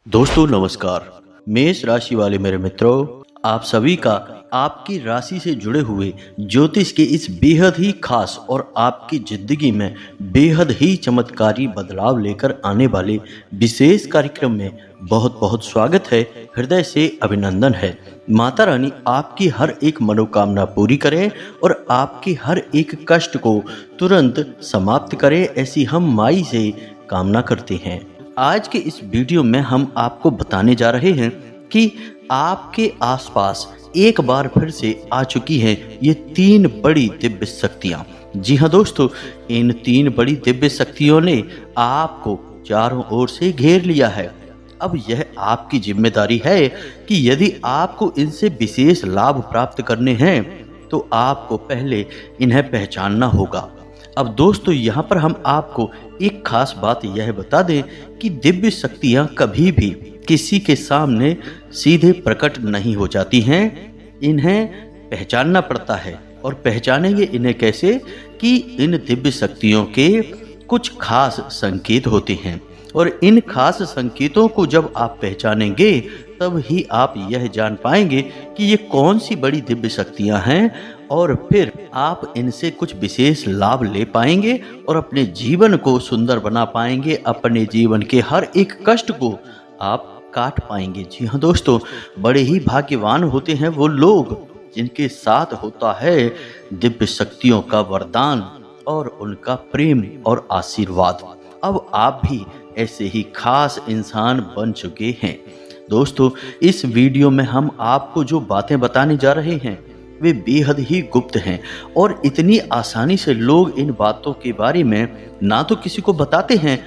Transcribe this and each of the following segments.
दोस्तों नमस्कार। मेष राशि वाले मेरे मित्रों, आप सभी का आपकी राशि से जुड़े हुए ज्योतिष के इस बेहद ही खास और आपकी जिंदगी में बेहद ही चमत्कारी बदलाव लेकर आने वाले विशेष कार्यक्रम में बहुत बहुत स्वागत है। हृदय से अभिनंदन है। माता रानी आपकी हर एक मनोकामना पूरी करे और आपके हर एक कष्ट को तुरंत समाप्त करे, ऐसी हम माई से कामना करते हैं। आज के इस वीडियो में हम आपको बताने जा रहे हैं कि आपके आसपास एक बार फिर से आ चुकी हैं ये 3 बड़ी दिव्य शक्तियां। जी हाँ दोस्तों, इन 3 बड़ी दिव्य शक्तियों ने आपको चारों ओर से घेर लिया है। अब यह आपकी जिम्मेदारी है कि यदि आपको इनसे विशेष लाभ प्राप्त करने हैं तो आपको पहले इन्हें पहचानना होगा। अब दोस्तों, यहाँ पर हम आपको एक खास बात यह बता दें कि दिव्य शक्तियाँ कभी भी किसी के सामने सीधे प्रकट नहीं हो जाती हैं। इन्हें पहचानना पड़ता है। और पहचानेंगे इन्हें कैसे? कि इन दिव्य शक्तियों के कुछ खास संकेत होते हैं और इन खास संकेतों को जब आप पहचानेंगे तब ही आप यह जान पाएंगे कि ये कौन सी बड़ी दिव्य शक्तियां हैं और फिर आप इनसे कुछ विशेष लाभ ले पाएंगे और अपने जीवन को सुंदर बना पाएंगे। अपने जीवन के हर एक कष्ट को आप काट पाएंगे। जी हाँ दोस्तों, बड़े ही भाग्यवान होते हैं वो लोग जिनके साथ होता है दिव्य शक्तियों का वरदान और उनका प्रेम और आशीर्वाद। अब आप भी ऐसे ही खास इंसान बन चुके हैं। दोस्तों, इस वीडियो में हम आपको जो बातें बताने जा रहे हैं वे बेहद ही गुप्त हैं और इतनी आसानी से लोग इन बातों के बारे में ना तो किसी को बताते हैं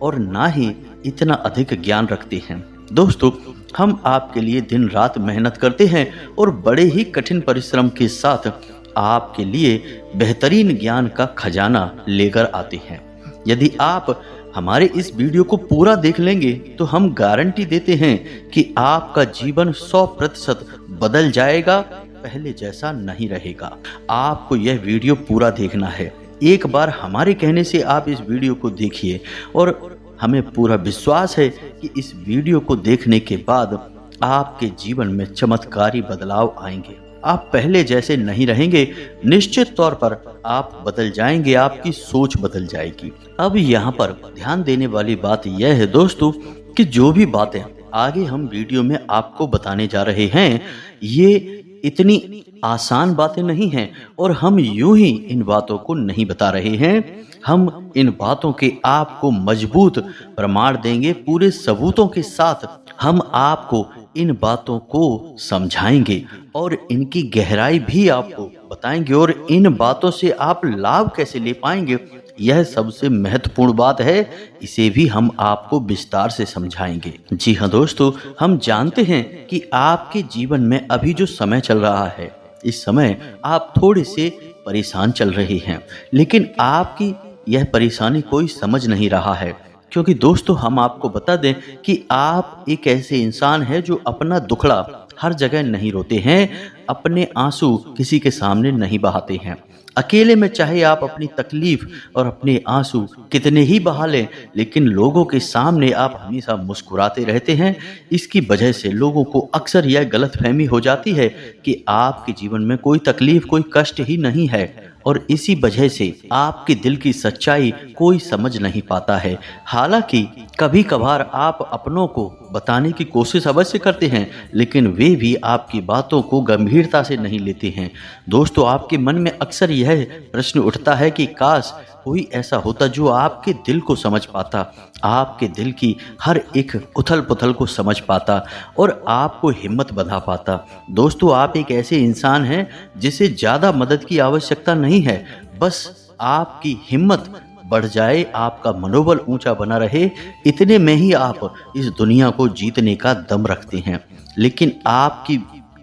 और ना ही इतना अधिक ज्ञान रखते हैं। दोस्तों, हम आपके लिए दिन रात मेहनत करते हैं और बड़े ही कठिन परिश्रम के साथ आपके लिए बेहतरीन ज्ञान का खजाना लेकर आते हैं। यदि आप हमारे इस वीडियो को पूरा देख लेंगे तो हम गारंटी देते हैं कि आपका जीवन 100% बदल जाएगा, पहले जैसा नहीं रहेगा। आपको यह वीडियो पूरा देखना है। एक बार हमारे कहने से आप इस वीडियो को देखिए और हमें पूरा विश्वास है कि इस वीडियो को देखने के बाद आपके जीवन में चमत्कारी बदलाव आएंगे। आप पहले जैसे नहीं रहेंगे, निश्चित तौर पर आप बदल जाएंगे, आपकी सोच बदल जाएगी। अब यहाँ पर ध्यान देने वाली बात यह है दोस्तों कि जो भी बातें आगे हम वीडियो में आपको बताने जा रहे हैं ये इतनी आसान बातें नहीं हैं और हम यूं ही इन बातों को नहीं बता रहे हैं। हम इन बातों के आपको मजबूत प्रमाण देंगे, पूरे सबूतों के साथ हम आपको इन बातों को समझाएंगे और इनकी गहराई भी आपको बताएंगे और इन बातों से आप लाभ कैसे ले पाएंगे, यह सबसे महत्वपूर्ण बात है। इसे भी हम आपको विस्तार से समझाएंगे। जी हाँ दोस्तों, हम जानते हैं कि आपके जीवन में अभी जो समय चल रहा है, इस समय आप थोड़े से परेशान चल रहे हैं, लेकिन आपकी यह परेशानी कोई समझ नहीं रहा है। क्योंकि दोस्तों, हम आपको बता दें कि आप एक ऐसे इंसान हैं जो अपना दुखड़ा हर जगह नहीं रोते हैं, अपने आंसू किसी के सामने नहीं बहाते हैं। अकेले में चाहे आप अपनी तकलीफ और अपने आंसू कितने ही बहा लें, लेकिन लोगों के सामने आप हमेशा मुस्कुराते रहते हैं। इसकी वजह से लोगों को अक्सर यह गलतफहमी हो जाती है कि आपके जीवन में कोई तकलीफ, कोई कष्ट ही नहीं है और इसी वजह से आपके दिल की सच्चाई कोई समझ नहीं पाता है। हालांकि कभी कभार आप अपनों को बताने की कोशिश अवश्य करते हैं, लेकिन वे भी आपकी बातों को गंभीरता से नहीं लेते हैं। दोस्तों, आपके मन में अक्सर यह प्रश्न उठता है कि काश कोई ऐसा होता जो आपके दिल को समझ पाता, आपके दिल की हर एक उथल पुथल को समझ पाता और आपको हिम्मत बंधा पाता। दोस्तों, आप एक ऐसे इंसान हैं जिसे ज़्यादा मदद की आवश्यकता नहीं है, बस आपकी हिम्मत बढ़ जाए, आपका मनोबल ऊंचा बना रहे, इतने में ही आप इस दुनिया को जीतने का दम रखते हैं। लेकिन आपकी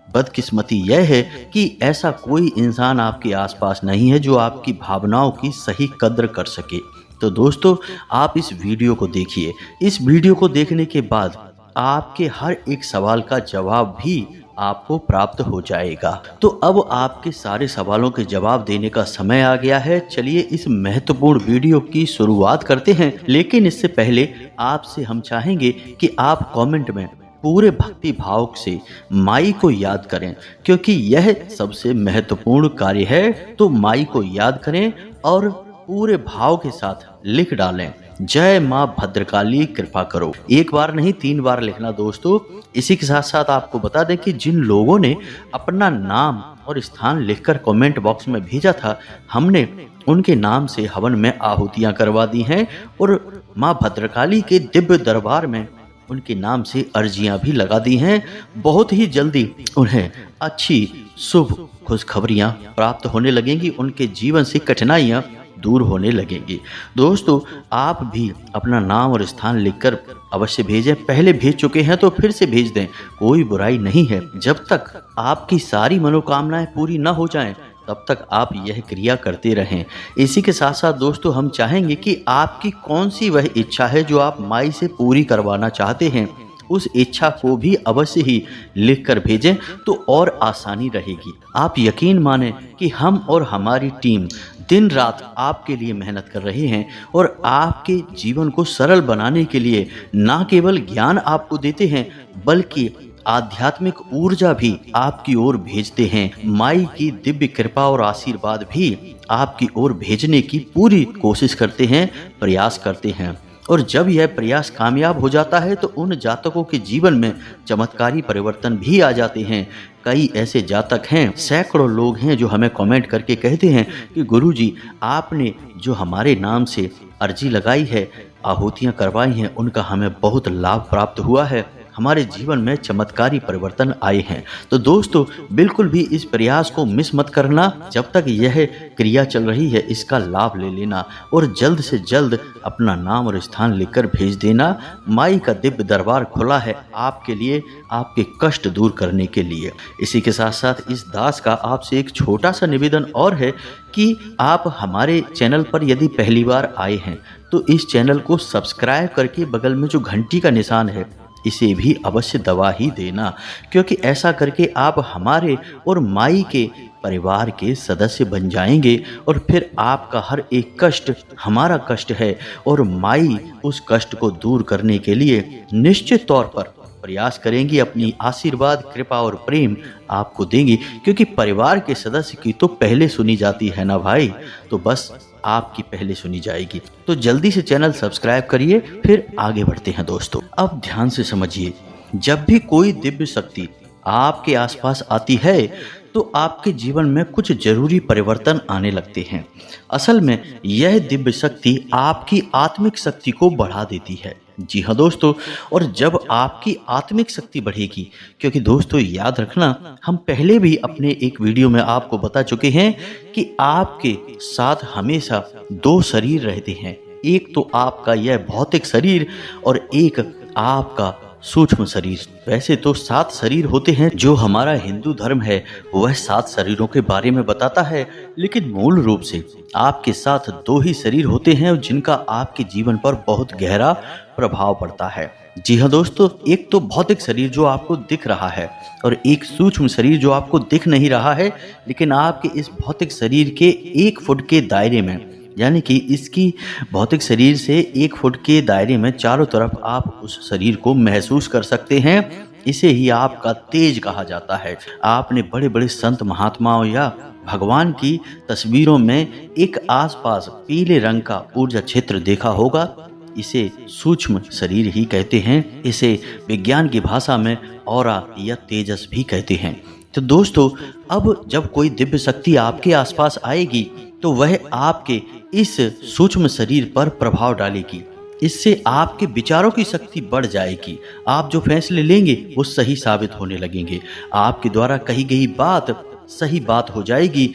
बदकिस्मती यह है कि ऐसा कोई इंसान आपके आसपास नहीं है जो आपकी भावनाओं की सही कद्र कर सके। तो दोस्तों, आप इस वीडियो को देखिए। इस वीडियो को देखने के बाद आपके हर एक सवाल का जवाब भी आपको प्राप्त हो जाएगा। तो अब आपके सारे सवालों के जवाब देने का समय आ गया है। चलिए इस महत्वपूर्ण वीडियो की शुरुआत करते हैं, लेकिन इससे पहले आपसे हम चाहेंगे कि आप कमेंट में पूरे भक्ति भाव से माई को याद करें, क्योंकि यह सबसे महत्वपूर्ण कार्य है। तो माई को याद करें और पूरे भाव के साथ लिख डालें, जय माँ भद्रकाली कृपा करो। एक बार नहीं 3 बार लिखना दोस्तों। इसी के साथ साथ आपको बता दें कि जिन लोगों ने अपना नाम और स्थान लिखकर कमेंट बॉक्स में भेजा था, हमने उनके नाम से हवन में आहुतियां करवा दी हैं और माँ भद्रकाली के दिव्य दरबार में उनके नाम से अर्जियां भी लगा दी हैं। बहुत ही जल्दी उन्हें अच्छी शुभ खुशखबरियां प्राप्त होने लगेंगी, उनके जीवन से कठिनाइयां दूर होने लगेंगी। दोस्तों आप भी अपना नाम और स्थान लिखकर अवश्य भेजें। पहले भेज चुके हैं तो फिर से भेज दें, कोई बुराई नहीं है। जब तक आपकी सारी मनोकामनाएं पूरी न हो जाएं, तब तक आप यह क्रिया करते रहें। इसी के साथ साथ दोस्तों हम चाहेंगे कि आपकी कौन सी वह इच्छा है जो आप माई से पूरी करवाना चाहते हैं, उस इच्छा को भी अवश्य ही लिख कर भेजें तो और आसानी रहेगी। आप यकीन माने कि हम और हमारी टीम दिन रात आपके लिए मेहनत कर रहे हैं और आपके जीवन को सरल बनाने के लिए न केवल ज्ञान आपको देते हैं, बल्कि आध्यात्मिक ऊर्जा भी आपकी ओर भेजते हैं। माई की दिव्य कृपा और आशीर्वाद भी आपकी ओर भेजने की पूरी कोशिश करते हैं, प्रयास करते हैं। और जब यह प्रयास कामयाब हो जाता है तो उन जातकों के जीवन में चमत्कारी परिवर्तन भी आ जाते हैं। कई ऐसे जातक हैं, सैकड़ों लोग हैं जो हमें कमेंट करके कहते हैं कि गुरुजी आपने जो हमारे नाम से अर्जी लगाई है, आहुतियाँ करवाई हैं, उनका हमें बहुत लाभ प्राप्त हुआ है, हमारे जीवन में चमत्कारी परिवर्तन आए हैं। तो दोस्तों बिल्कुल भी इस प्रयास को मिस मत करना। जब तक यह क्रिया चल रही है इसका लाभ ले लेना और जल्द से जल्द अपना नाम और स्थान लिखकर भेज देना। माई का दिव्य दरबार खुला है आपके लिए, आपके कष्ट दूर करने के लिए। इसी के साथ साथ इस दास का आपसे एक छोटा सा निवेदन और है कि आप हमारे चैनल पर यदि पहली बार आए हैं तो इस चैनल को सब्सक्राइब करके बगल में जो घंटी का निशान है इसे भी अवश्य दबा ही देना, क्योंकि ऐसा करके आप हमारे और माई के परिवार के सदस्य बन जाएंगे और फिर आपका हर एक कष्ट हमारा कष्ट है और माई उस कष्ट को दूर करने के लिए निश्चित तौर पर प्रयास करेंगी, अपनी आशीर्वाद कृपा और प्रेम आपको देंगी, क्योंकि परिवार के सदस्य की तो पहले सुनी जाती है ना भाई, तो बस आपकी पहले सुनी जाएगी। तो जल्दी से चैनल सब्सक्राइब करिए, फिर आगे बढ़ते हैं दोस्तों। अब ध्यान से समझिए, जब भी कोई दिव्य शक्ति आपके आसपास आती है तो आपके जीवन में कुछ जरूरी परिवर्तन आने लगते हैं। असल में यह दिव्य शक्ति आपकी आत्मिक शक्ति को बढ़ा देती है। जी हाँ दोस्तों, और जब आपकी आत्मिक शक्ति बढ़ेगी, क्योंकि दोस्तों याद रखना हम पहले भी अपने एक वीडियो में आपको बता चुके हैं कि आपके साथ हमेशा 2 शरीर रहते हैं। एक तो आपका यह भौतिक शरीर और एक आपका सूक्ष्म शरीर। वैसे तो 7 शरीर होते हैं, जो हमारा हिंदू धर्म है वह 7 शरीरों के बारे में बताता है, लेकिन मूल रूप से आपके साथ 2 ही शरीर होते हैं जिनका आपके जीवन पर बहुत गहरा प्रभाव पड़ता है। जी हाँ दोस्तों, एक तो भौतिक शरीर जो आपको दिख रहा है और एक सूक्ष्म शरीर जो आपको दिख नहीं रहा है, लेकिन आपके इस भौतिक शरीर के 1 फुट के दायरे में, यानी कि इसकी भौतिक शरीर से 1 फुट के दायरे में चारों तरफ आप उस शरीर को महसूस कर सकते हैं। इसे ही आपका तेज कहा जाता है। आपने बड़े बड़े संत महात्माओं या भगवान की तस्वीरों में एक आसपास पीले रंग का ऊर्जा क्षेत्र देखा होगा। इसे सूक्ष्म शरीर ही कहते हैं। इसे विज्ञान की भाषा में ऑरा या तेजस भी कहते हैं। तो दोस्तों अब जब कोई दिव्य शक्ति आपके आसपास आएगी तो वह आपके इस सूक्ष्म शरीर पर प्रभाव डालेगी। इससे आपके विचारों की शक्ति बढ़ जाएगी। आप जो फैसले लेंगे वो सही साबित होने लगेंगे। आपके द्वारा कही गई बात सही बात हो जाएगी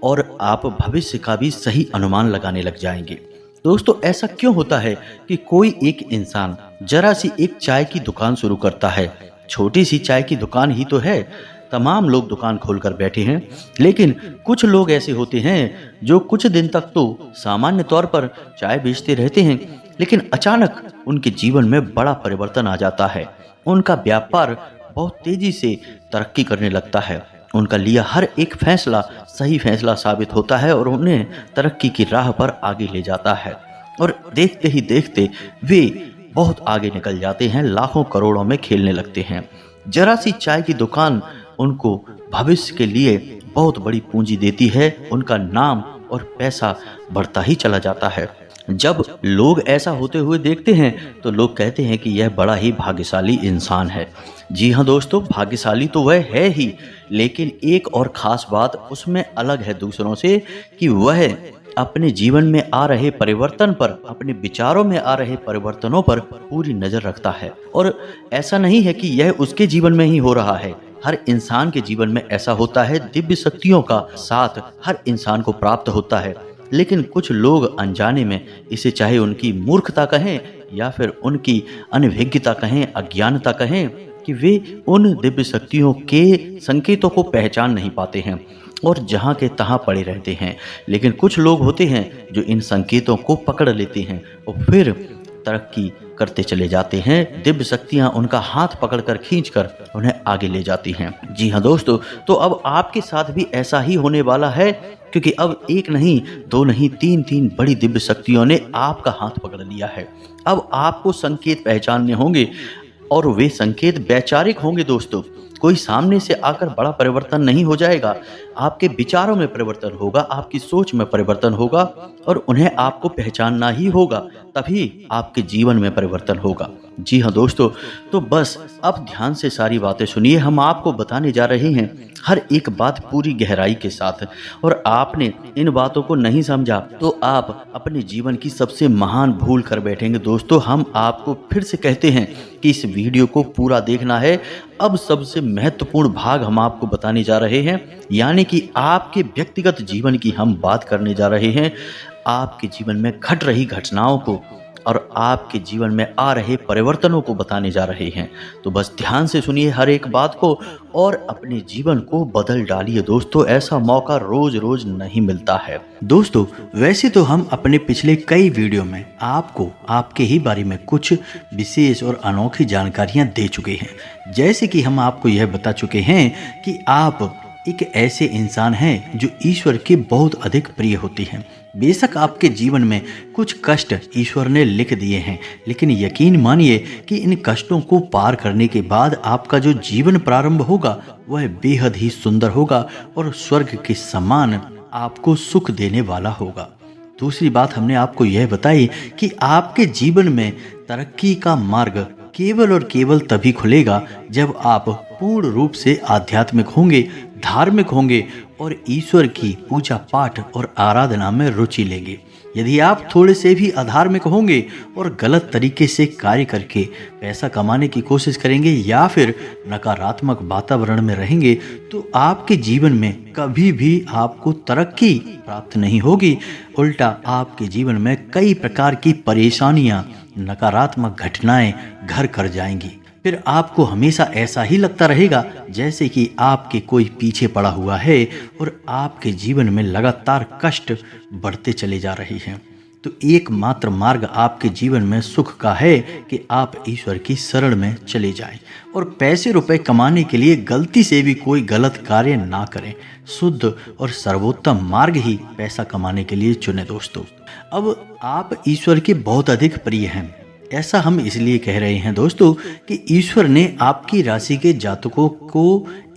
और आप भविष्य का भी सही अनुमान लगाने लग जाएंगे। दोस्तों ऐसा क्यों होता है कि कोई एक इंसान जरा सी एक चाय की दुकान शुरू करता है। छोटी सी चाय की दुकान ही तो है, तमाम लोग दुकान खोलकर बैठे हैं, लेकिन कुछ लोग ऐसे होते हैं जो कुछ दिन तक तो सामान्य तौर पर चाय बेचते रहते हैं, लेकिन अचानक उनके जीवन में बड़ा परिवर्तन आ जाता है। उनका व्यापार बहुत तेजी से तरक्की करने लगता है। उनका लिया हर एक फैसला सही फैसला साबित होता है और उन्हें तरक्की की राह पर आगे ले जाता है। और देखते ही देखते वे बहुत आगे निकल जाते हैं, लाखों करोड़ों में खेलने लगते हैं। जरा सी चाय की दुकान उनको भविष्य के लिए बहुत बड़ी पूंजी देती है। उनका नाम और पैसा बढ़ता ही चला जाता है। जब लोग ऐसा होते हुए देखते हैं तो लोग कहते हैं कि यह बड़ा ही भाग्यशाली इंसान है। जी हाँ दोस्तों, भाग्यशाली तो वह है ही, लेकिन एक और ख़ास बात उसमें अलग है दूसरों से कि वह अपने जीवन में आ रहे परिवर्तन पर, अपने विचारों में आ रहे परिवर्तनों पर पूरी नज़र रखता है। और ऐसा नहीं है कि यह उसके जीवन में ही हो रहा है, हर इंसान के जीवन में ऐसा होता है। दिव्य शक्तियों का साथ हर इंसान को प्राप्त होता है, लेकिन कुछ लोग अनजाने में, इसे चाहे उनकी मूर्खता कहें या फिर उनकी अनभिज्ञता कहें, अज्ञानता कहें, कि वे उन दिव्य शक्तियों के संकेतों को पहचान नहीं पाते हैं और जहाँ के तहाँ पड़े रहते हैं। लेकिन कुछ लोग होते हैं जो इन संकेतों को पकड़ लेते हैं और फिर तरक्की करते चले जाते हैं। दिव्य शक्तियाँ उनका हाथ पकड़कर खींचकर उन्हें आगे ले जाती हैं। जी हाँ दोस्तों, तो अब आपके साथ भी ऐसा ही होने वाला है, क्योंकि अब एक नहीं, दो नहीं, तीन बड़ी दिव्य शक्तियों ने आपका हाथ पकड़ लिया है। अब आपको संकेत पहचानने होंगे और वे संकेत वैचारिक होंगे दोस्तों। कोई सामने से आकर बड़ा परिवर्तन नहीं हो जाएगा, आपके विचारों में परिवर्तन होगा, आपकी सोच में परिवर्तन होगा और उन्हें आपको पहचानना ही होगा, तभी आपके जीवन में परिवर्तन होगा। जी हाँ दोस्तों, तो बस अब ध्यान से सारी बातें सुनिए। हम आपको बताने जा रहे हैं हर एक बात पूरी गहराई के साथ, और आपने इन बातों को नहीं समझा तो आप अपने जीवन की सबसे महान भूल कर बैठेंगे। दोस्तों, हम आपको फिर से कहते हैं कि इस वीडियो को पूरा देखना है। अब सबसे महत्वपूर्ण भाग हम आपको बताने जा रहे हैं, यानी कि आपके व्यक्तिगत जीवन की हम बात करने जा रहे हैं। आपके जीवन में घट रही घटनाओं को और आपके जीवन में आ रहे परिवर्तनों को बताने जा रहे हैं। तो बस ध्यान से सुनिए हर एक बात को और अपने जीवन को बदल डालिए दोस्तों। ऐसा मौका रोज रोज नहीं मिलता है। दोस्तों, वैसे तो हम अपने पिछले कई वीडियो में आपको आपके ही बारे में कुछ विशेष और अनोखी जानकारियां दे चुके हैं। जैसे कि हम आपको यह बता चुके हैं कि आप एक ऐसे इंसान हैं जो ईश्वर के बहुत अधिक प्रिय होते हैं। बेशक आपके जीवन में कुछ कष्ट ईश्वर ने लिख दिए हैं, लेकिन यकीन मानिए कि इन कष्टों को पार करने के बाद आपका जो जीवन प्रारंभ होगा वह बेहद ही सुंदर होगा और स्वर्ग के समान आपको सुख देने वाला होगा। दूसरी बात हमने आपको यह बताई कि आपके जीवन में तरक्की का मार्ग केवल और केवल तभी खुलेगा जब आप पूर्ण रूप से आध्यात्मिक होंगे, धार्मिक होंगे और ईश्वर की पूजा पाठ और आराधना में रुचि लेंगे। यदि आप थोड़े से भी अधार्मिक होंगे और गलत तरीके से कार्य करके पैसा कमाने की कोशिश करेंगे या फिर नकारात्मक वातावरण में रहेंगे, तो आपके जीवन में कभी भी आपको तरक्की प्राप्त नहीं होगी। उल्टा आपके जीवन में कई प्रकार की परेशानियां, नकारात्मक घटनाएं घर कर जाएंगी। फिर आपको हमेशा ऐसा ही लगता रहेगा जैसे कि आपके कोई पीछे पड़ा हुआ है और आपके जीवन में लगातार कष्ट बढ़ते चले जा रहे हैं। तो एकमात्र मार्ग आपके जीवन में सुख का है कि आप ईश्वर की शरण में चले जाएं और पैसे रुपए कमाने के लिए गलती से भी कोई गलत कार्य ना करें। शुद्ध और सर्वोत्तम मार्ग ही पैसा कमाने के लिए चुने दोस्तों। अब आप ईश्वर के बहुत अधिक प्रिय हैं। ऐसा हम इसलिए कह रहे हैं दोस्तों कि ईश्वर ने आपकी राशि के जातकों को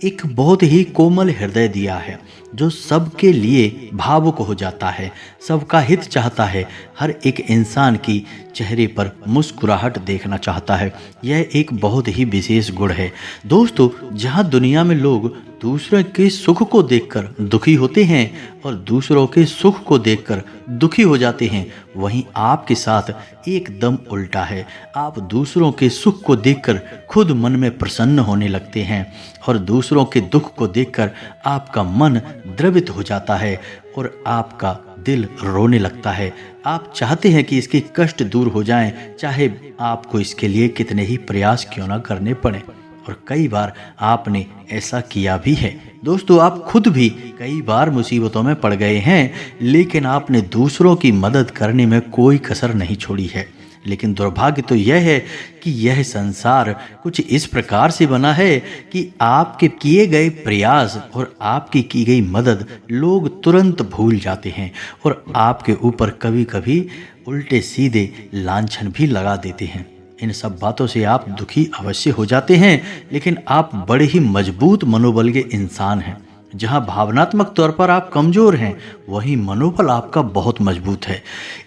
एक बहुत ही कोमल हृदय दिया है जो सबके लिए भावुक हो जाता है, सबका हित चाहता है, हर एक इंसान की चेहरे पर मुस्कुराहट देखना चाहता है। यह एक बहुत ही विशेष गुण है दोस्तों। जहाँ दुनिया में लोग दूसरों के सुख को देखकर दुखी होते हैं और दूसरों के सुख को देखकर दुखी हो जाते हैं, वहीं आपके साथ एकदम उल्टा है। आप दूसरों के सुख को देखकर खुद मन में प्रसन्न होने लगते हैं और दूसरों के दुख को देखकर आपका मन द्रवित हो जाता है और आपका दिल रोने लगता है। आप चाहते हैं कि इसके कष्ट दूर हो जाएं, चाहे आपको इसके लिए कितने ही प्रयास क्यों ना करने पड़े। और कई बार आपने ऐसा किया भी है दोस्तों। आप खुद भी कई बार मुसीबतों में पड़ गए हैं, लेकिन आपने दूसरों की मदद करने में कोई कसर नहीं छोड़ी है। लेकिन दुर्भाग्य तो यह है कि यह संसार कुछ इस प्रकार से बना है कि आपके किए गए प्रयास और आपकी की गई मदद लोग तुरंत भूल जाते हैं और आपके ऊपर कभी कभी उल्टे सीधे लांछन भी लगा देते हैं। इन सब बातों से आप दुखी अवश्य हो जाते हैं, लेकिन आप बड़े ही मजबूत मनोबल के इंसान हैं। जहां भावनात्मक तौर पर आप कमजोर हैं, वहीं मनोबल आपका बहुत मजबूत है।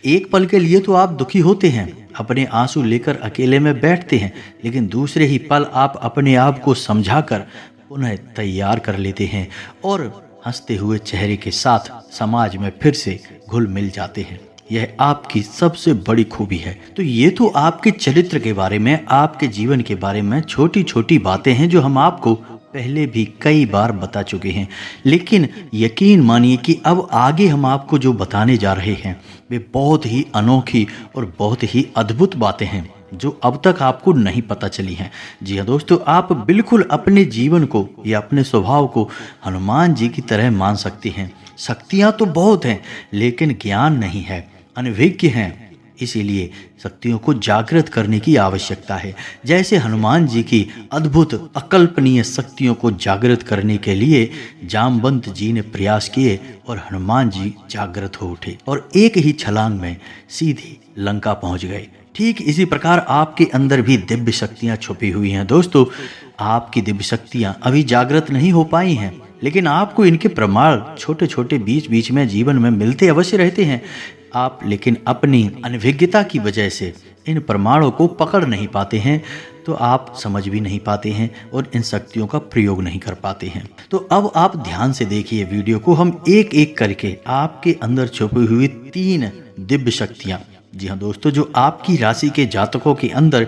एक पल के लिए तो आप दुखी होते हैं, अपने आंसू लेकर अकेले में बैठते हैं, लेकिन दूसरे ही पल आप अपने आप को समझाकर पुनः तैयार कर लेते हैं और हंसते हुए चेहरे के साथ समाज में फिर से घुल मिल जाते हैं। यह आपकी सबसे बड़ी खूबी है। तो ये तो आपके चरित्र के बारे में, आपके जीवन के बारे में छोटी छोटी बातें हैं जो हम आपको पहले भी कई बार बता चुके हैं, लेकिन यकीन मानिए कि अब आगे हम आपको जो बताने जा रहे हैं वे बहुत ही अनोखी और बहुत ही अद्भुत बातें हैं जो अब तक आपको नहीं पता चली हैं। जी हाँ दोस्तों, आप बिल्कुल अपने जीवन को या अपने स्वभाव को हनुमान जी की तरह मान सकते हैं। शक्तियाँ तो बहुत हैं, लेकिन ज्ञान नहीं है, अनभिज्ञ हैं। इसीलिए शक्तियों को जागृत करने की आवश्यकता है। जैसे हनुमान जी की अद्भुत अकल्पनीय शक्तियों को जागृत करने के लिए जामवंत जी ने प्रयास किए और हनुमान जी जागृत हो उठे और एक ही छलांग में सीधे लंका पहुंच गए। ठीक इसी प्रकार आपके अंदर भी दिव्य शक्तियां छुपी हुई हैं। दोस्तों, आपकी दिव्य शक्तियां अभी जागृत नहीं हो पाई हैं, लेकिन आपको इनके प्रमाण छोटे छोटे बीच बीच में जीवन में मिलते अवश्य रहते हैं। आप लेकिन अपनी अनभिज्ञता की वजह से इन प्रमाणों को पकड़ नहीं पाते हैं, तो आप समझ भी नहीं पाते हैं और इन शक्तियों का प्रयोग नहीं कर पाते हैं। तो अब आप ध्यान से देखिए वीडियो को, हम एक एक करके आपके अंदर छुपी हुई 3 दिव्य शक्तियाँ, जी हाँ दोस्तों, जो आपकी राशि के जातकों के अंदर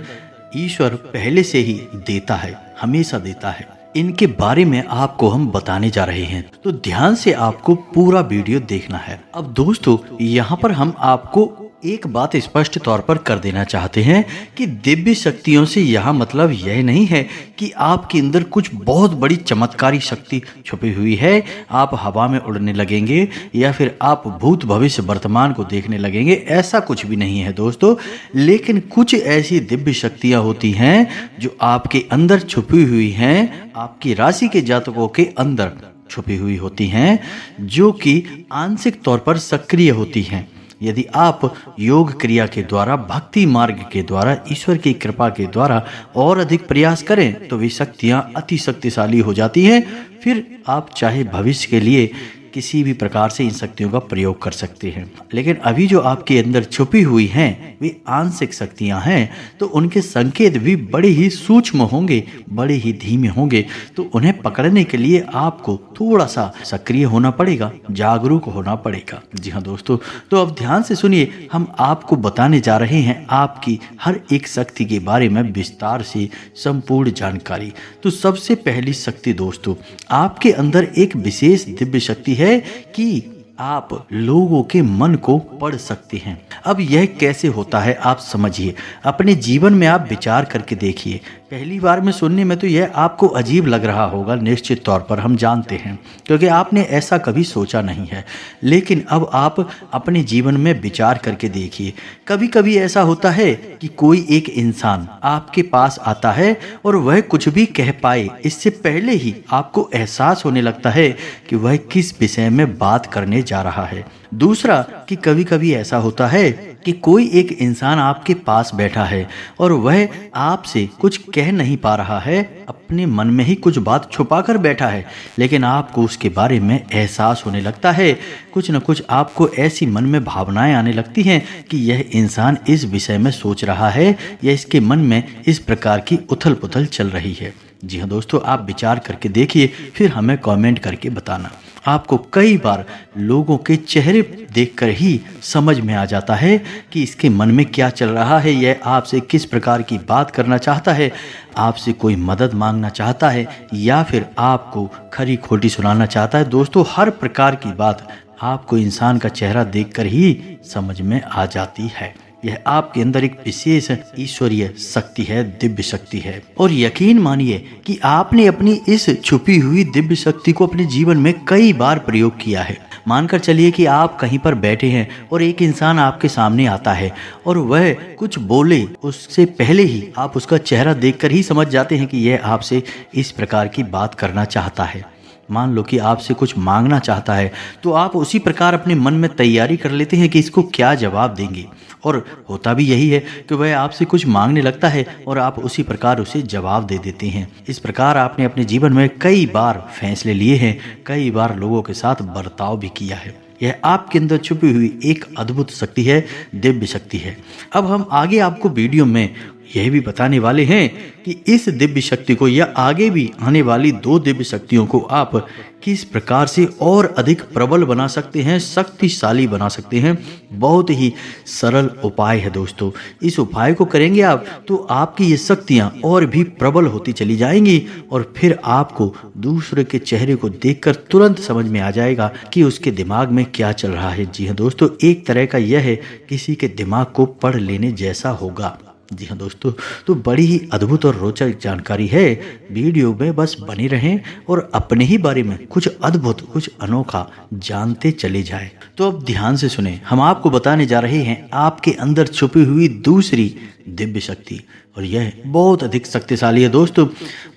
ईश्वर पहले से ही देता है, हमेशा देता है, इनके बारे में आपको हम बताने जा रहे हैं। तो ध्यान से आपको पूरा वीडियो देखना है। अब दोस्तों, यहाँ पर हम आपको एक बात स्पष्ट तौर पर कर देना चाहते हैं कि दिव्य शक्तियों से यहाँ मतलब यह नहीं है कि आपके अंदर कुछ बहुत बड़ी चमत्कारी शक्ति छुपी हुई है, आप हवा में उड़ने लगेंगे या फिर आप भूत भविष्य वर्तमान को देखने लगेंगे, ऐसा कुछ भी नहीं है दोस्तों। लेकिन कुछ ऐसी दिव्य शक्तियाँ होती हैं जो आपके अंदर छुपी हुई हैं, आपकी राशि के जातकों के अंदर छुपी हुई होती हैं, जो कि आंशिक तौर पर सक्रिय होती हैं। यदि आप योग क्रिया के द्वारा, भक्ति मार्ग के द्वारा, ईश्वर की कृपा के द्वारा और अधिक प्रयास करें तो वे शक्तियाँ अति शक्तिशाली हो जाती हैं। फिर आप चाहे भविष्य के लिए किसी भी प्रकार से इन शक्तियों का प्रयोग कर सकते हैं। लेकिन अभी जो आपके अंदर छुपी हुई हैं वे आंशिक शक्तियां हैं, तो उनके संकेत भी बड़े ही सूक्ष्म होंगे, बड़े ही धीमे होंगे। तो उन्हें पकड़ने के लिए आपको थोड़ा सा सक्रिय होना पड़ेगा, जागरूक होना पड़ेगा। जी हाँ दोस्तों, तो अब ध्यान से सुनिए, हम आपको बताने जा रहे हैं आपकी हर एक शक्ति के बारे में विस्तार से संपूर्ण जानकारी। तो सबसे पहली शक्ति दोस्तों, आपके अंदर एक विशेष दिव्य शक्ति है कि आप लोगों के मन को पढ़ सकते हैं। अब यह कैसे होता है आप समझिए, अपने जीवन में आप विचार करके देखिए। पहली बार में सुनने में तो यह आपको अजीब लग रहा होगा, निश्चित तौर पर हम जानते हैं, क्योंकि आपने ऐसा कभी सोचा नहीं है। लेकिन अब आप अपने जीवन में विचार करके देखिए। कभी कभी ऐसा होता है कि कोई एक इंसान आपके पास आता है और वह कुछ भी कह पाए इससे पहले ही आपको एहसास होने लगता है कि वह किस विषय में बात करने जा रहा है। दूसरा कि कभी कभी ऐसा होता है कि कोई एक इंसान आपके पास बैठा है और वह आपसे कुछ कह नहीं पा रहा है, अपने मन में ही कुछ बात छुपा कर बैठा है, लेकिन आपको उसके बारे में एहसास होने लगता है। कुछ न कुछ आपको ऐसी मन में भावनाएं आने लगती हैं कि यह इंसान इस विषय में सोच रहा है या इसके मन में इस प्रकार की उथल पुथल चल रही है। जी हाँ दोस्तों, आप विचार करके देखिए, फिर हमें कमेंट करके बताना। आपको कई बार लोगों के चेहरे देखकर ही समझ में आ जाता है कि इसके मन में क्या चल रहा है, यह आपसे किस प्रकार की बात करना चाहता है, आपसे कोई मदद मांगना चाहता है या फिर आपको खरी खोटी सुनाना चाहता है। दोस्तों, हर प्रकार की बात आपको इंसान का चेहरा देखकर ही समझ में आ जाती है। यह आपके अंदर एक विशेष ईश्वरीय शक्ति है, दिव्य शक्ति है। और यकीन मानिए कि आपने अपनी इस छुपी हुई दिव्य शक्ति को अपने जीवन में कई बार प्रयोग किया है। मानकर चलिए कि आप कहीं पर बैठे हैं और एक इंसान आपके सामने आता है और वह कुछ बोले उससे पहले ही आप उसका चेहरा देखकर ही समझ जाते हैं कि यह आपसे इस प्रकार की बात करना चाहता है। मान लो कि आपसे कुछ मांगना चाहता है तो आप उसी प्रकार अपने मन में तैयारी कर लेते हैं कि इसको क्या जवाब देंगे, और होता भी यही है कि वह आपसे कुछ मांगने लगता है और आप उसी प्रकार उसे जवाब दे देते हैं। इस प्रकार आपने अपने जीवन में कई बार फैसले लिए हैं, कई बार लोगों के साथ बर्ताव भी किया है। यह आपके अंदर छुपी हुई एक अद्भुत शक्ति है, दिव्य शक्ति है। अब हम आगे आपको वीडियो में यह भी बताने वाले हैं कि इस दिव्य शक्ति को या आगे भी आने वाली 2 दिव्य शक्तियों को आप किस प्रकार से और अधिक प्रबल बना सकते हैं, शक्तिशाली बना सकते हैं। बहुत ही सरल उपाय है दोस्तों। इस उपाय को करेंगे आप तो आपकी ये शक्तियाँ और भी प्रबल होती चली जाएंगी और फिर आपको दूसरे के चेहरे को देखकर तुरंत समझ में आ जाएगा कि उसके दिमाग में क्या चल रहा है। जी हाँ दोस्तों, एक तरह का यह है किसी के दिमाग को पढ़ लेने जैसा होगा। जी हाँ दोस्तों, तो बड़ी ही अद्भुत और रोचक जानकारी है। वीडियो में बस बने रहें और अपने ही बारे में कुछ अद्भुत, कुछ अनोखा जानते चले जाएं। तो अब ध्यान से सुने, हम आपको बताने जा रहे हैं आपके अंदर छुपी हुई दूसरी दिव्य शक्ति, और यह बहुत अधिक शक्तिशाली है दोस्तों।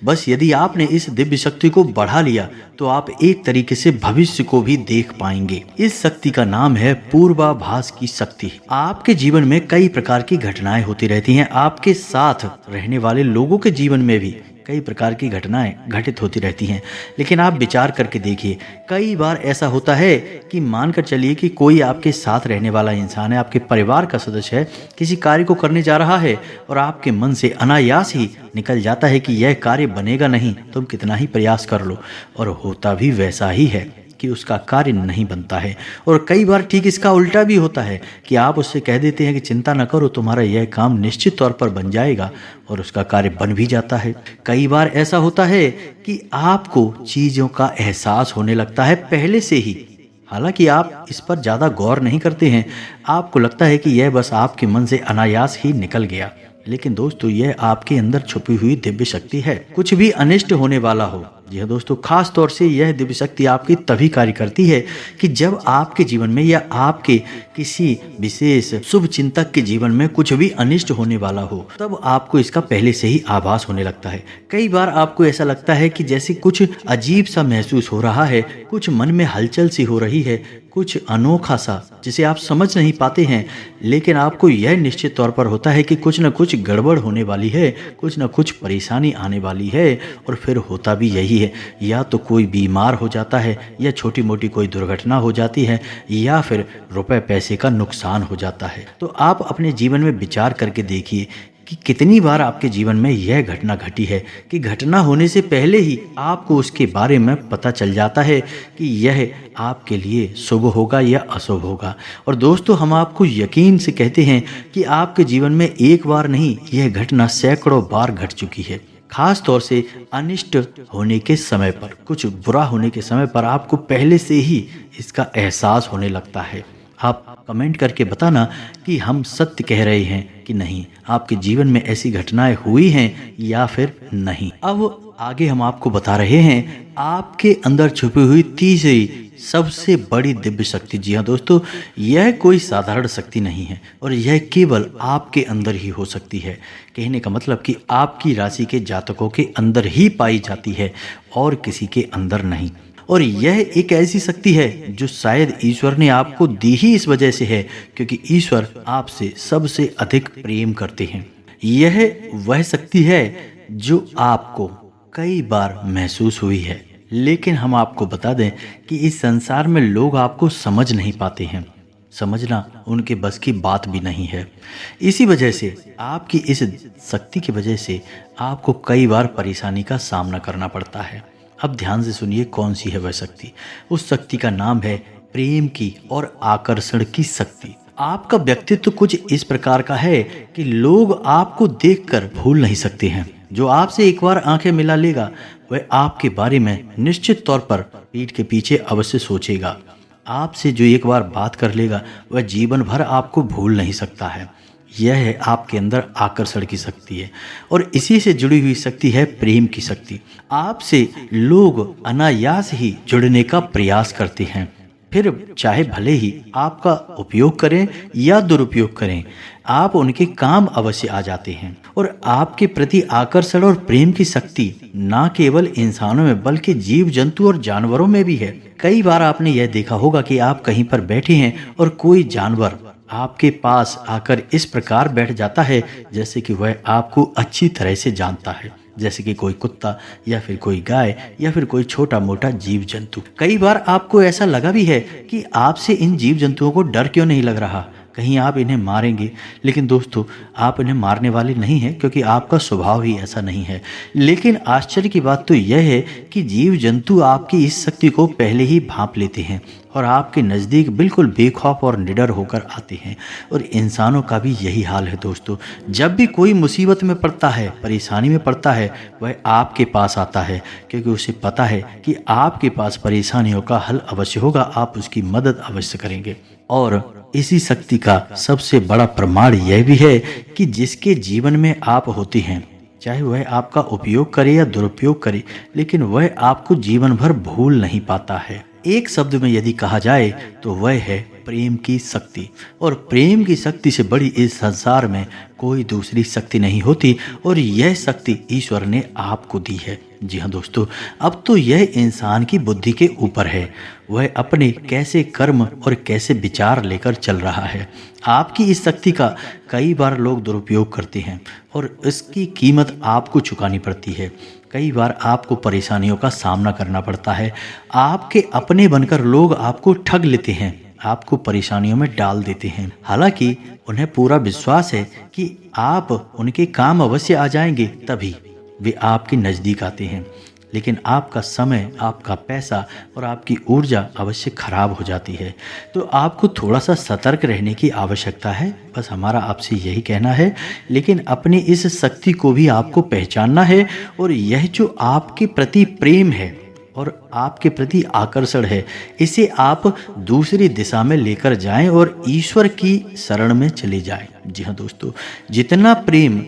बस यदि आपने इस दिव्य शक्ति को बढ़ा लिया तो आप एक तरीके से भविष्य को भी देख पाएंगे। इस शक्ति का नाम है पूर्वाभास की शक्ति। आपके जीवन में कई प्रकार की घटनाएं होती रहती हैं, आपके साथ रहने वाले लोगों के जीवन में भी कई प्रकार की घटनाएं घटित होती रहती हैं। लेकिन आप विचार करके देखिए, कई बार ऐसा होता है कि मानकर चलिए कि कोई आपके साथ रहने वाला इंसान है, आपके परिवार का सदस्य है, किसी कार्य को करने जा रहा है और आपके मन से अनायास ही निकल जाता है कि यह कार्य बनेगा नहीं, तुम कितना ही प्रयास कर लो, और होता भी वैसा ही है कि उसका कार्य नहीं बनता है। और कई बार ठीक इसका उल्टा भी होता है कि आप उससे कह देते हैं कि चिंता न करो, तुम्हारा यह काम निश्चित तौर पर बन जाएगा, और उसका कार्य बन भी जाता है। कई बार ऐसा होता है कि आपको चीज़ों का एहसास होने लगता है पहले से ही, हालांकि आप इस पर ज़्यादा गौर नहीं करते हैं, आपको लगता है कि यह बस आपके मन से अनायास ही निकल गया। लेकिन दोस्तों, यह आपके अंदर छुपी हुई दिव्य शक्ति है। कुछ भी अनिष्ट होने वाला हो, जी हाँ दोस्तों, खास तौर से यह दिव्य शक्ति आपकी तभी कार्य करती है कि जब आपके जीवन में या आपके किसी विशेष शुभ चिंतक के जीवन में कुछ भी अनिष्ट होने वाला हो, तब आपको इसका पहले से ही आभास होने लगता है। कई बार आपको ऐसा लगता है कि जैसे कुछ अजीब सा महसूस हो रहा है, कुछ मन में हलचल सी हो रही है, कुछ अनोखा सा जिसे आप समझ नहीं पाते हैं, लेकिन आपको यह निश्चित तौर पर होता है कि कुछ न कुछ गड़बड़ होने वाली है, कुछ न कुछ परेशानी आने वाली है। और फिर होता भी यही है, या तो कोई बीमार हो जाता है, या छोटी मोटी कोई दुर्घटना हो जाती है, या फिर रुपए पैसे का नुकसान हो जाता है। तो आप अपने जीवन में विचार करके देखिए कि कितनी बार आपके जीवन में यह घटना घटी है कि घटना होने से पहले ही आपको उसके बारे में पता चल जाता है कि यह आपके लिए शुभ होगा या अशुभ होगा। और दोस्तों, हम आपको यकीन से कहते हैं कि आपके जीवन में एक बार नहीं, यह घटना सैकड़ों बार घट चुकी है। खास तौर से अनिष्ट होने के समय पर, कुछ बुरा होने के समय पर आपको पहले से ही इसका एहसास होने लगता है। आप कमेंट करके बताना कि हम सत्य कह रहे हैं कि नहीं, आपके जीवन में ऐसी घटनाएं हुई हैं या फिर नहीं। अब आगे हम आपको बता रहे हैं आपके अंदर छुपी हुई तीसरी सबसे बड़ी दिव्य शक्ति। जी हाँ दोस्तों, यह कोई साधारण शक्ति नहीं है और यह केवल आपके अंदर ही हो सकती है। कहने का मतलब कि आपकी राशि के जातकों के अंदर ही पाई जाती है और किसी के अंदर नहीं। और यह एक ऐसी शक्ति है जो शायद ईश्वर ने आपको दी ही इस वजह से है क्योंकि ईश्वर आपसे सबसे अधिक प्रेम करते हैं। यह वह शक्ति है जो आपको कई बार महसूस हुई है, लेकिन हम आपको बता दें कि इस संसार में लोग आपको समझ नहीं पाते हैं। समझना उनके बस की बात भी नहीं है। इसी वजह से आपकी इस शक्ति की वजह से आपको कई बार परेशानी का सामना करना पड़ता है। अब ध्यान से सुनिए कौन सी है वह शक्ति। उस शक्ति का नाम है प्रेम की और आकर्षण की शक्ति। आपका व्यक्तित्व कुछ इस प्रकार का है कि लोग आपको देखकर भूल नहीं सकते हैं। जो आपसे एक बार आंखें मिला लेगा वह आपके बारे में निश्चित तौर पर पीठ के पीछे अवश्य सोचेगा। आपसे जो एक बार बात कर लेगा वह जीवन भर आपको भूल नहीं सकता है। यह आपके अंदर आकर्षण की शक्ति है और इसी से जुड़ी हुई शक्ति है प्रेम की शक्ति। आपसे लोग अनायास ही जुड़ने का प्रयास करते हैं, फिर चाहे भले ही आपका उपयोग करें या दुरुपयोग करें, आप उनके काम अवश्य आ जाते हैं। और आपके प्रति आकर्षण और प्रेम की शक्ति न केवल इंसानों में बल्कि जीव जंतु और जानवरों में भी है। कई बार आपने यह देखा होगा कि आप कहीं पर बैठे हैं और कोई जानवर आपके पास आकर इस प्रकार बैठ जाता है जैसे कि वह आपको अच्छी तरह से जानता है, जैसे कि कोई कुत्ता या फिर कोई गाय या फिर कोई छोटा मोटा जीव जंतु। कई बार आपको ऐसा लगा भी है कि आपसे इन जीव जंतुओं को डर क्यों नहीं लग रहा, कहीं आप इन्हें मारेंगे। लेकिन दोस्तों, आप इन्हें मारने वाले नहीं हैं क्योंकि आपका स्वभाव ही ऐसा नहीं है। लेकिन आश्चर्य की बात तो यह है कि जीव जंतु आपकी इस शक्ति को पहले ही भांप लेते हैं और आपके नज़दीक बिल्कुल बेखौफ और निडर होकर आते हैं। और इंसानों का भी यही हाल है दोस्तों। जब भी कोई मुसीबत में पड़ता है, परेशानी में पड़ता है, वह आपके पास आता है क्योंकि उसे पता है कि आपके पास परेशानियों का हल अवश्य होगा, आप उसकी मदद अवश्य करेंगे। और इसी शक्ति का सबसे बड़ा प्रमाण यह भी है कि जिसके जीवन में आप होते हैं, चाहे वह आपका उपयोग करे या दुरुपयोग करे, लेकिन वह आपको जीवन भर भूल नहीं पाता है। एक शब्द में यदि कहा जाए तो वह है प्रेम की शक्ति। और प्रेम की शक्ति से बड़ी इस संसार में कोई दूसरी शक्ति नहीं होती और यह शक्ति ईश्वर ने आपको दी है। जी हाँ दोस्तों, अब तो यह इंसान की बुद्धि के ऊपर है, वह अपने कैसे कर्म और कैसे विचार लेकर चल रहा है। आपकी इस शक्ति का कई बार लोग दुरुपयोग करते हैं और इसकी कीमत आपको चुकानी पड़ती है। कई बार आपको परेशानियों का सामना करना पड़ता है। आपके अपने बनकर लोग आपको ठग लेते हैं, आपको परेशानियों में डाल देते हैं। हालांकि उन्हें पूरा विश्वास है कि आप उनके काम अवश्य आ जाएंगे, तभी वे आपके नज़दीक आते हैं। लेकिन आपका समय, आपका पैसा और आपकी ऊर्जा अवश्य खराब हो जाती है। तो आपको थोड़ा सा सतर्क रहने की आवश्यकता है, बस हमारा आपसे यही कहना है। लेकिन अपनी इस शक्ति को भी आपको पहचानना है और यह जो आपके प्रति प्रेम है और आपके प्रति आकर्षण है, इसे आप दूसरी दिशा में लेकर जाएं और ईश्वर की शरण में चले जाएं। जी हाँ दोस्तों, जितना प्रेम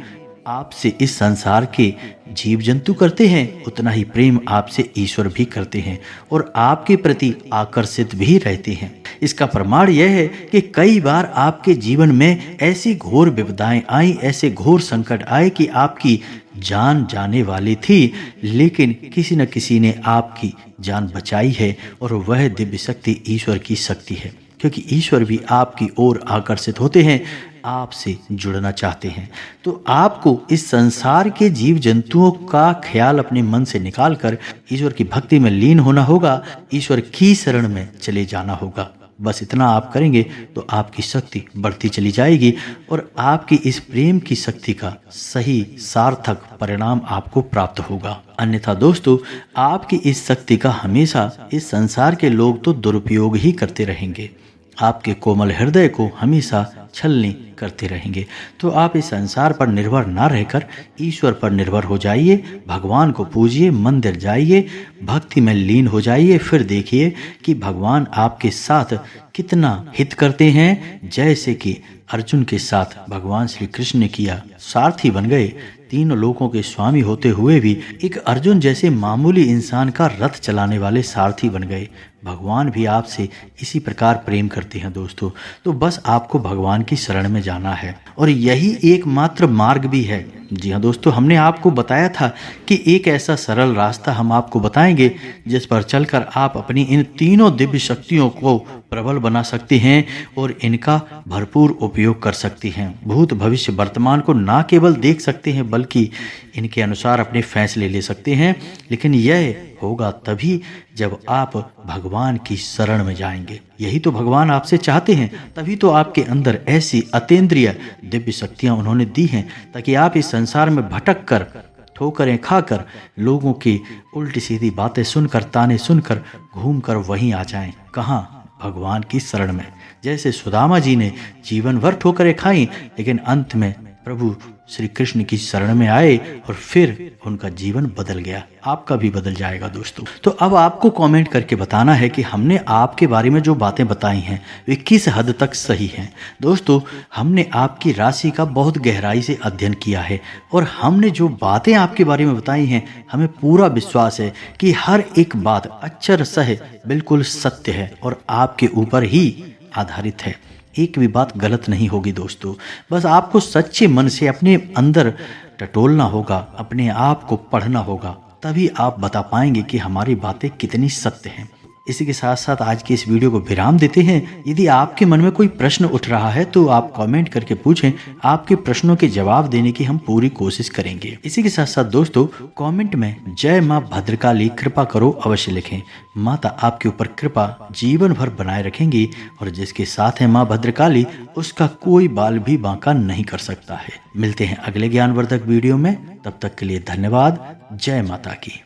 आपसे इस संसार के जीव जंतु करते हैं, उतना ही प्रेम आपसे ईश्वर भी करते हैं और आपके प्रति आकर्षित भी रहते हैं। इसका प्रमाण यह है कि कई बार आपके जीवन में ऐसी घोर विपदाएं आई, ऐसे घोर संकट आए कि आपकी जान जाने वाली थी, लेकिन किसी न किसी ने आपकी जान बचाई है और वह दिव्य शक्ति ईश्वर की शक्ति है। क्योंकि ईश्वर भी आपकी ओर आकर्षित होते हैं, आपसे जुड़ना चाहते हैं। तो आपको इस संसार के जीव जंतुओं का ख्याल अपने मन से निकालकर ईश्वर की भक्ति में लीन होना होगा, ईश्वर की शरण में चले जाना होगा। बस इतना आप करेंगे तो आपकी शक्ति बढ़ती चली जाएगी और आपकी इस प्रेम की शक्ति का सही सार्थक परिणाम आपको प्राप्त होगा। अन्यथा दोस्तों, आपकी इस शक्ति का हमेशा इस संसार के लोग तो दुरुपयोग ही करते रहेंगे, आपके कोमल हृदय को हमेशा छलनी करते रहेंगे। तो आप इस संसार पर निर्भर ना रहकर ईश्वर पर निर्भर हो जाइए, भगवान को पूजिए, मंदिर जाइए, भक्ति में लीन हो जाइए। फिर देखिए कि भगवान आपके साथ कितना हित करते हैं। जैसे कि अर्जुन के साथ भगवान श्री कृष्ण ने किया, सारथी बन गए। तीनों लोकों के स्वामी होते हुए भी एक अर्जुन जैसे मामूली इंसान का रथ चलाने वाले सारथी बन गए। भगवान भी आपसे इसी प्रकार प्रेम करते हैं दोस्तों। तो बस आपको भगवान की शरण में जाना है और यही एकमात्र मार्ग भी है। जी हाँ दोस्तों, हमने आपको बताया था कि एक ऐसा सरल रास्ता हम आपको बताएंगे जिस पर चलकर आप अपनी इन तीनों दिव्य शक्तियों को प्रबल बना सकते हैं और इनका भरपूर उपयोग कर सकते हैं। भूत भविष्य वर्तमान को ना केवल देख सकते हैं बल्कि इनके अनुसार अपने फैसले ले सकते हैं। लेकिन यह होगा तभी जब आप भगवान की शरण में जाएंगे। यही तो भगवान आपसे चाहते हैं, तभी तो आपके अंदर ऐसी अतीन्द्रिय दिव्य शक्तियां उन्होंने दी हैं ताकि आप इस संसार में भटक कर, ठोकरें खाकर, लोगों की उल्टी सीधी बातें सुनकर, ताने सुनकर घूमकर वहीं आ जाएं। कहाँ? भगवान की शरण में। जैसे सुदामा जी ने जीवन भर ठोकरें खाई, लेकिन अंत में प्रभु श्री कृष्ण की शरण में आए और फिर उनका जीवन बदल गया। आपका भी बदल जाएगा दोस्तों। तो अब आपको कमेंट करके बताना है कि हमने आपके बारे में जो बातें बताई हैं वे किस हद तक सही हैं। दोस्तों, हमने आपकी राशि का बहुत गहराई से अध्ययन किया है और हमने जो बातें आपके बारे में बताई हैं हमें पूरा विश्वास है कि हर एक बात अक्षर सह बिल्कुल सत्य है और आपके ऊपर ही आधारित है। एक भी बात गलत नहीं होगी दोस्तों। बस आपको सच्चे मन से अपने अंदर टटोलना होगा, अपने आप को पढ़ना होगा, तभी आप बता पाएंगे कि हमारी बातें कितनी सत्य हैं। इसी के साथ साथ आज की इस वीडियो को विराम देते हैं। यदि आपके मन में कोई प्रश्न उठ रहा है तो आप कमेंट करके पूछें, आपके प्रश्नों के जवाब देने की हम पूरी कोशिश करेंगे। इसी के साथ साथ दोस्तों, कमेंट में जय माँ भद्रकाली कृपा करो अवश्य लिखें। माता आपके ऊपर कृपा जीवन भर बनाए रखेंगी और जिसके साथ है माँ भद्रकाली उसका कोई बाल भी बांका नहीं कर सकता है। मिलते हैं अगले ज्ञानवर्धक वीडियो में, तब तक के लिए धन्यवाद। जय माता की।